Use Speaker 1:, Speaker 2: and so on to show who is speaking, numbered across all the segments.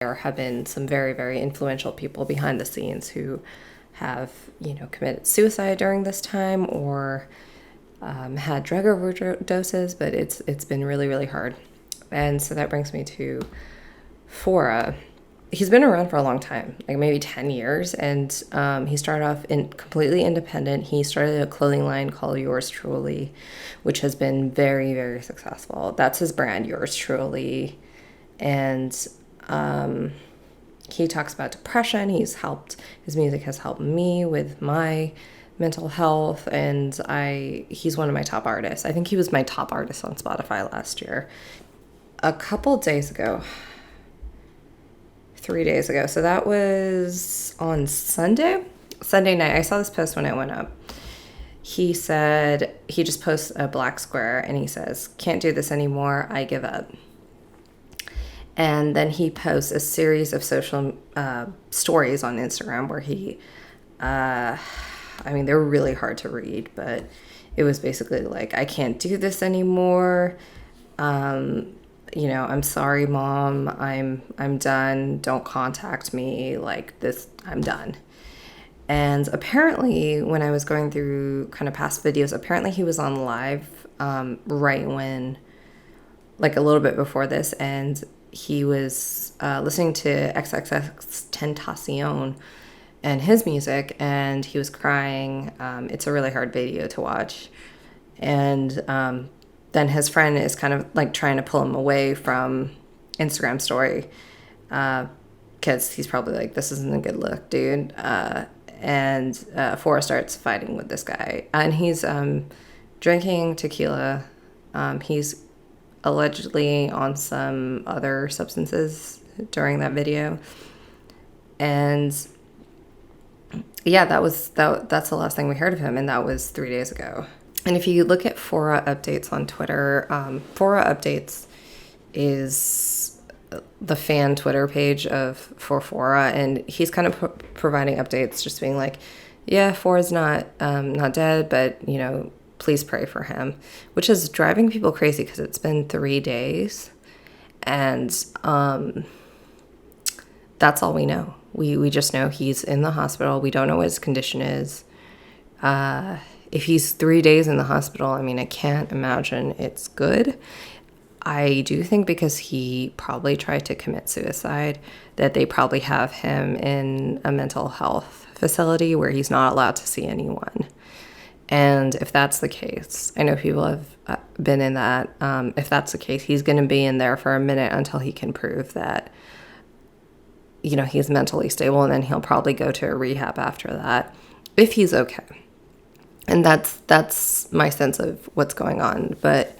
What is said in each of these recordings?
Speaker 1: There have been some very, very influential people behind the scenes who have, committed suicide during this time or had drug overdoses, but it's been really, really hard. And so that brings me to Phora. He's been around for a long time, like maybe 10 years, and he started off completely independent. He started a clothing line called Yours Truly, which has been very, very successful. That's his brand, Yours Truly. And he talks about depression. His music has helped me with my mental health, and he's one of my top artists. I think he was my top artist on Spotify last year. A couple days ago, 3 days ago, so that was on Sunday night, I saw this post when I went up. He said, he just posts a black square and he says, "Can't do this anymore, I give up." And then he posts a series of social stories on Instagram where they're really hard to read, but it was basically like, "I can't do this anymore. I'm sorry, Mom. I'm done. Don't contact me. Like this, I'm done." And apparently, when I was going through kind of past videos, apparently he was on live right when, like a little bit before this, and he was listening to XXXTentacion and his music, and he was crying. It's a really hard video to watch. And then his friend is kind of like trying to pull him away from Instagram story because he's probably like, "This isn't a good look, dude." And Phora starts fighting with this guy, and he's drinking tequila. He's allegedly on some other substances during that video. And yeah, that's the last thing we heard of him, and that was 3 days ago. And if you look at Phora updates on Twitter, Phora updates is the fan Twitter page for Phora, and he's kind of providing updates, just being like, "Yeah, Phora's not dead, but please pray for him," which is driving people crazy because it's been 3 days, and that's all we know. We just know he's in the hospital. We don't know what his condition is. If he's 3 days in the hospital, I can't imagine it's good. I do think because he probably tried to commit suicide, that they probably have him in a mental health facility where he's not allowed to see anyone. And if that's the case, I know people have been in that. If that's the case, he's going to be in there for a minute until he can prove that, he's mentally stable, and then he'll probably go to a rehab after that, if he's okay. And that's my sense of what's going on. But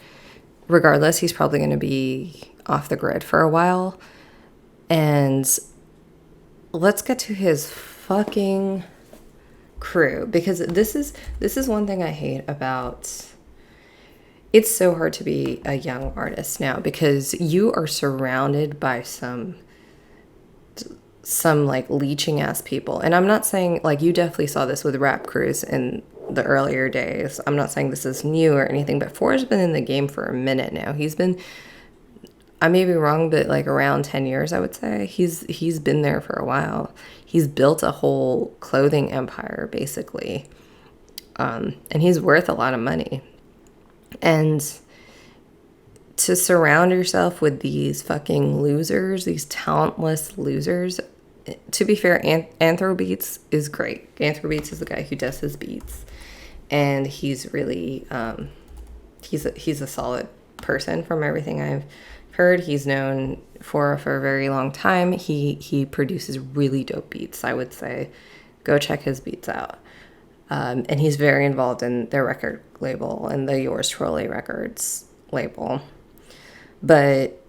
Speaker 1: regardless, he's probably going to be off the grid for a while. And let's get to his fucking crew, because this is one thing I hate about. It's so hard to be a young artist now because you are surrounded by some like leeching ass people. And I'm not saying, like, you definitely saw this with rap crews in the earlier days. I'm not saying this is new or anything, but Phora's been in the game for a minute now. He's been, I may be wrong, but like around 10 years, I would say. He's been there for a while. He's built a whole clothing empire, basically. And he's worth a lot of money. And to surround yourself with these fucking losers, these talentless losers, to be fair, Anthro Beats is great. Anthro Beats is the guy who does his beats. And he's really, he's a solid person from everything I've heard. He's known for a very long time. He produces really dope beats, I would say. Go check his beats out. And he's very involved in their record label and the Yours Truly Records label. But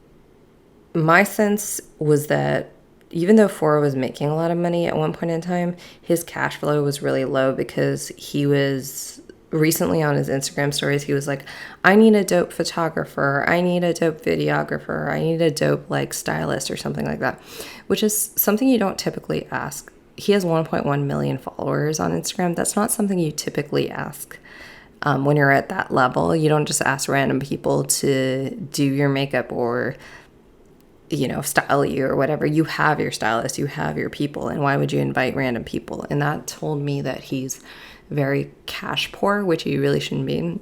Speaker 1: my sense was that even though Phora was making a lot of money at one point in time, his cash flow was really low because he was recently on his Instagram stories, he was like, "I need a dope photographer. I need a dope videographer. I need a dope like stylist," or something like that, which is something you don't typically ask. He has 1.1 million followers on Instagram. That's not something you typically ask when you're at that level. You don't just ask random people to do your makeup or style you or whatever. You have your stylist, you have your people, and why would you invite random people? And that told me that he's very cash poor, which he really shouldn't be.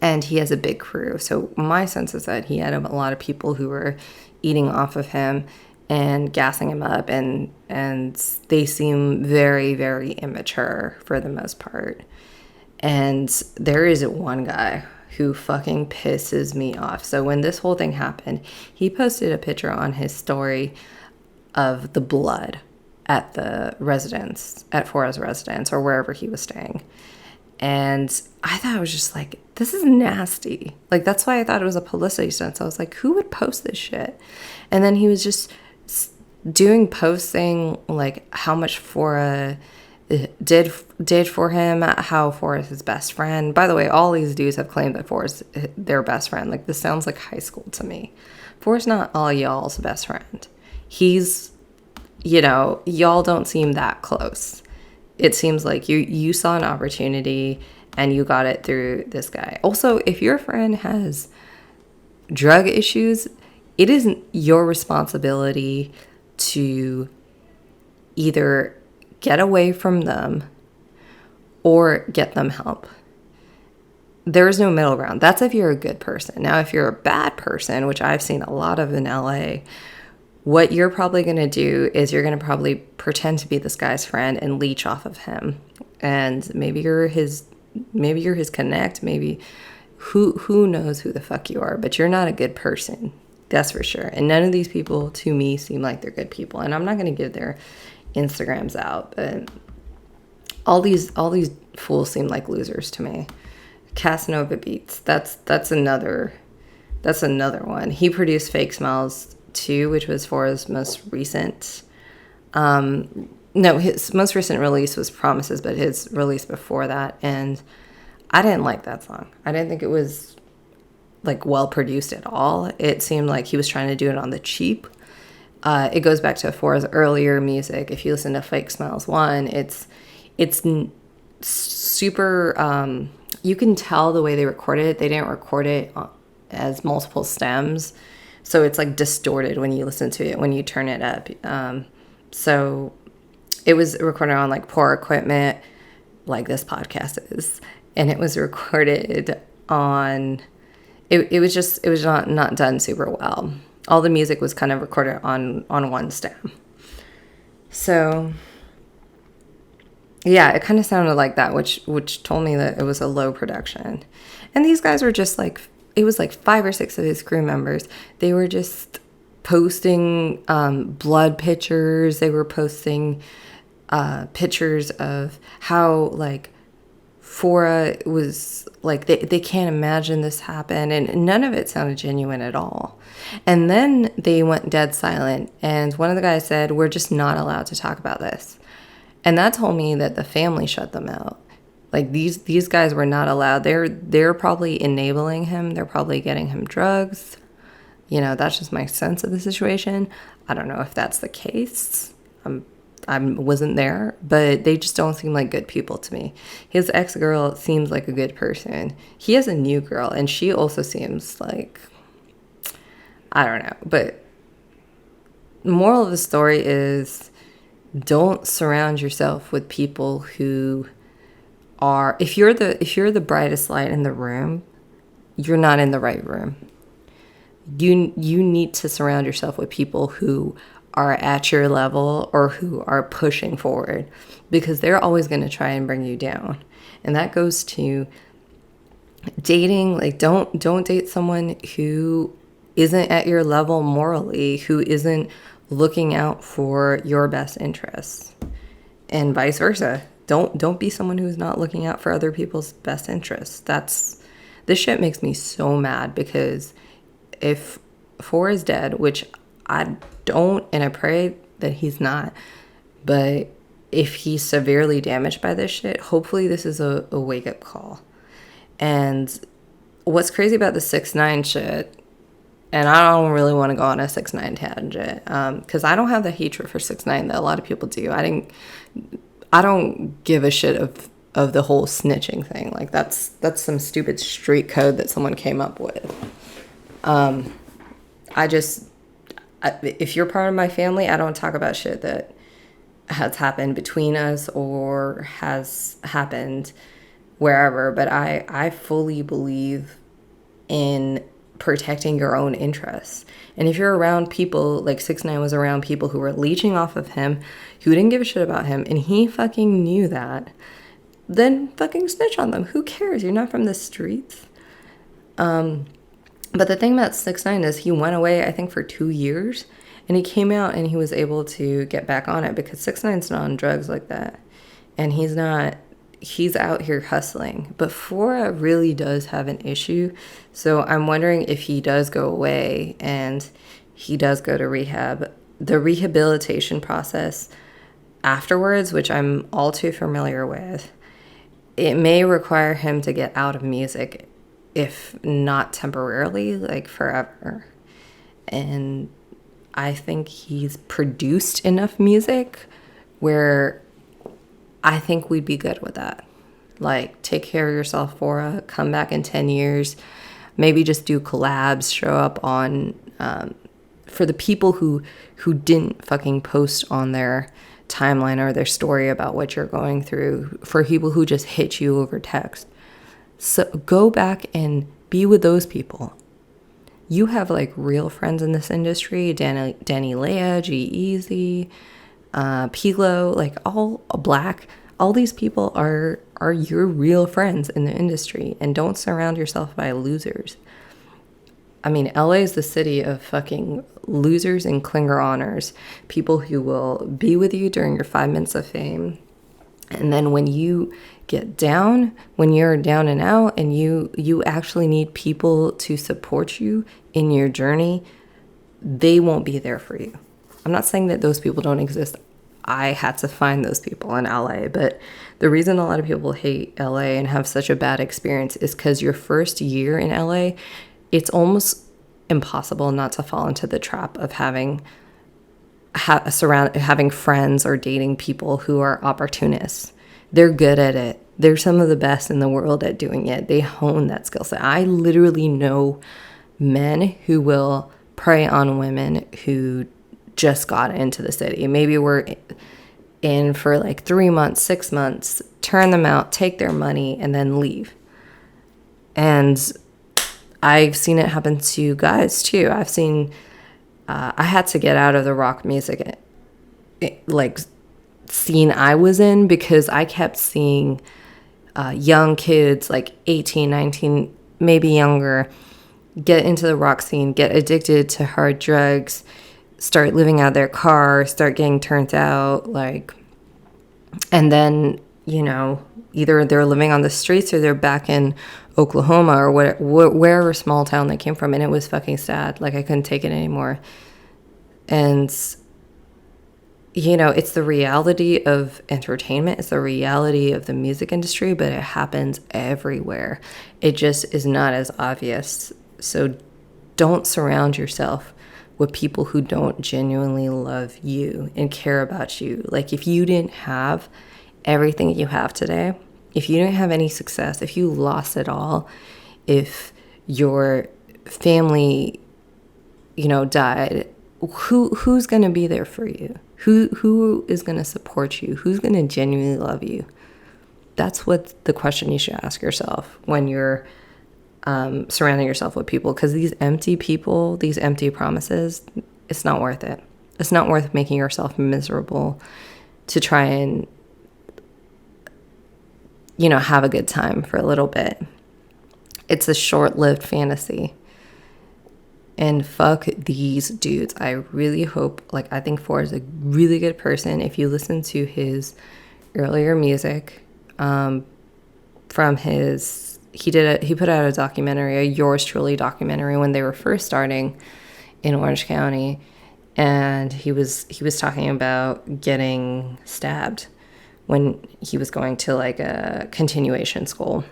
Speaker 1: And he has a big crew. So my sense is that he had a lot of people who were eating off of him and gassing him up, and they seem very, very immature for the most part. And there is one guy who fucking pisses me off. So when this whole thing happened, he posted a picture on his story of the blood at the residence, at Phora's residence, or wherever he was staying. And I thought it was just like, this is nasty. Like, that's why I thought it was a publicity stunt. So I was like, who would post this shit? And then he was just doing posts saying, like, how much Phora did for him, how Phora is his best friend. By the way, all these dudes have claimed that Phora's their best friend. Like, this sounds like high school to me. Phora's not all y'all's best friend. He's, y'all don't seem that close. It seems like you saw an opportunity and you got it through this guy. Also, if your friend has drug issues, it isn't your responsibility to either get away from them or get them help. There is no middle ground. That's if you're a good person. Now, if you're a bad person, which I've seen a lot of in LA, what you're probably going to do is you're going to probably pretend to be this guy's friend and leech off of him. And maybe you're his connect, maybe who knows who the fuck you are, but you're not a good person. That's for sure. And none of these people to me seem like they're good people. And I'm not going to give their Instagrams out, but all these fools seem like losers to me. Casanova Beats, that's another one. He produced Fake Smiles 2, which was Phora's most recent. No, his most recent release was Promises, but his release before that, and I didn't like that song. I didn't think it was like well produced at all. It seemed like he was trying to do it on the cheap. It goes back to Phora's earlier music. If you listen to Fake Smiles 1, it's super. You can tell the way they recorded it. They didn't record it as multiple stems, so it's like distorted when you listen to it when you turn it up. So it was recorded on like poor equipment, like this podcast is, and it was recorded on. It was not done super well. All the music was kind of recorded on one stem. So yeah, it kind of sounded like that, which told me that it was a low production. And these guys were just like, it was like 5 or 6 of his crew members. They were just posting blood pictures. They were posting pictures of how like Phora was like, they can't imagine this happened, and none of it sounded genuine at all. And then they went dead silent, and one of the guys said, "We're just not allowed to talk about this." And that told me that the family shut them out. Like these guys were not allowed. They're probably enabling him. They're probably getting him drugs. That's just my sense of the situation. I don't know if that's the case. I wasn't there, but they just don't seem like good people to me. His ex-girl seems like a good person. He has a new girl, and she also seems like, I don't know. But moral of the story is, don't surround yourself with people who are, if you're the brightest light in the room, you're not in the right room. You need to surround yourself with people who are at your level or who are pushing forward, because they're always going to try and bring you down. And that goes to dating. Like, don't date someone who isn't at your level morally, who isn't looking out for your best interests, and vice versa. Don't be someone who's not looking out for other people's best interests. This shit makes me so mad, because if Phora is dead, which I don't, and I pray that he's not, but if he's severely damaged by this shit, hopefully this is a wake-up call. And what's crazy about the 6ix9ine shit, and I don't really want to go on a 6ix9ine tangent, because I don't have the hatred for 6ix9ine that a lot of people do. I don't give a shit of the whole snitching thing. Like, that's some stupid street code that someone came up with. If you're part of my family, I don't talk about shit that has happened between us or has happened wherever. But I fully believe in protecting your own interests. And if you're around people, like 6ix9ine was around people who were leeching off of him, who didn't give a shit about him, and he fucking knew that, then fucking snitch on them. Who cares? You're not from the streets. But the thing about 6ix9ine is he went away, I think, for 2 years, and he came out and he was able to get back on it because 6ix9ine's not on drugs like that. And he's out here hustling. But Phora really does have an issue. So I'm wondering if he does go away and he does go to rehab, the rehabilitation process afterwards, which I'm all too familiar with, it may require him to get out of music, if not temporarily, like forever. And I think he's produced enough music where I think we'd be good with that. Like, take care of yourself, Phora. Come back in 10 years. Maybe just do collabs. Show up on, for the people who didn't fucking post on their timeline or their story about what you're going through. For people who just hit you over text. So go back and be with those people. You have like real friends in this industry. Danny Leah, G-Eazy, Pilo, like all Black. All these people are your real friends in the industry, and don't surround yourself by losers. I mean, LA is the city of fucking losers and clinger honors, people who will be with you during your 5 minutes of fame. And then when you get down, when you're down and out and you actually need people to support you in your journey, they won't be there for you. I'm not saying that those people don't exist. I had to find those people in LA, but the reason a lot of people hate LA and have such a bad experience is because your first year in LA, it's almost impossible not to fall into the trap of having friends or dating people who are opportunists. They're good at it. They're some of the best in the world at doing it. They hone that skill set. I literally know men who will prey on women who just got into the city. Maybe we're in for like 3 months, 6 months, turn them out, take their money, and then leave. And I've seen it happen to guys too. I've seen, I had to get out of the rock music like scene I was in because I kept seeing young kids like 18, 19, maybe younger, get into the rock scene, get addicted to hard drugs, start living out their car, start getting turned out, like, and then, you know, either they're living on the streets or they're back in Oklahoma or wherever small town they came from, and it was fucking sad. Like, I couldn't take it anymore. And, you know, it's the reality of entertainment. It's the reality of the music industry, but it happens everywhere. It just is not as obvious. So don't surround yourself with people who don't genuinely love you and care about you. Like, if you didn't have everything you have today, if you didn't have any success, if you lost it all, if your family, you know, died, who's going to be there for you? Who is going to support you? Who's going to genuinely love you? That's what the question you should ask yourself when you're surrounding yourself with people, because these empty people, these empty promises, it's not worth it. It's not worth making yourself miserable to try and, you know, have a good time for a little bit. It's a short-lived fantasy. And fuck these dudes. I really hope, like, I think Phora is a really good person. If you listen to his earlier music, from his, he put out a documentary, a Yours Truly documentary, when they were first starting in Orange County, and he was talking about getting stabbed when he was going to like a continuation school.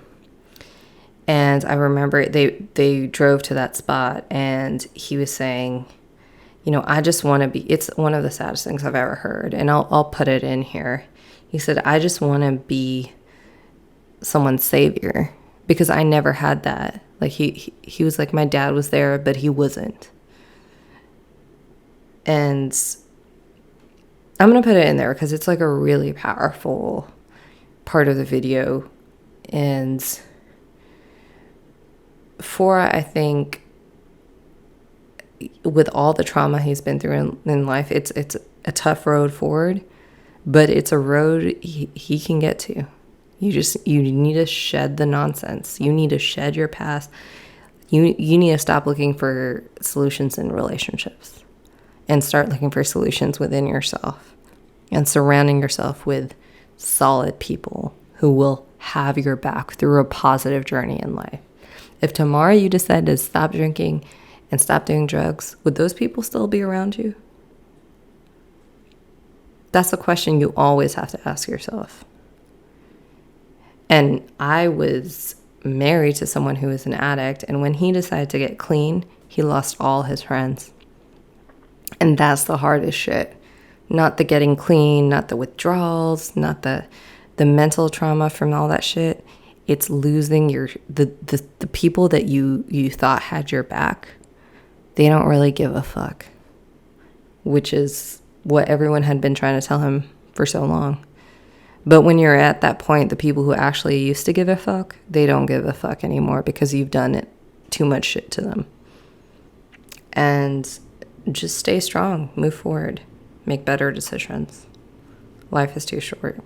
Speaker 1: And I remember they drove to that spot, and he was saying, you know, I just want to be, it's one of the saddest things I've ever heard, and I'll put it in here. He said, I just want to be someone's savior, because I never had that. Like, he was like, my dad was there, but he wasn't. And I'm going to put it in there because it's like a really powerful part of the video. And Phora, I think, with all the trauma he's been through in life, it's a tough road forward, but it's a road he can get to. You need to shed the nonsense. You need to shed your past. You need to stop looking for solutions in relationships and start looking for solutions within yourself and surrounding yourself with solid people who will have your back through a positive journey in life. If tomorrow you decide to stop drinking and stop doing drugs, would those people still be around you? That's a question you always have to ask yourself. And I was married to someone who was an addict, and when he decided to get clean, he lost all his friends. And that's the hardest shit. Not the getting clean, not the withdrawals, not the mental trauma from all that shit. It's losing the people that you thought had your back. They don't really give a fuck, which is what everyone had been trying to tell him for so long. But when you're at that point, the people who actually used to give a fuck, they don't give a fuck anymore because you've done it too much shit to them. And just stay strong, move forward, make better decisions. Life is too short.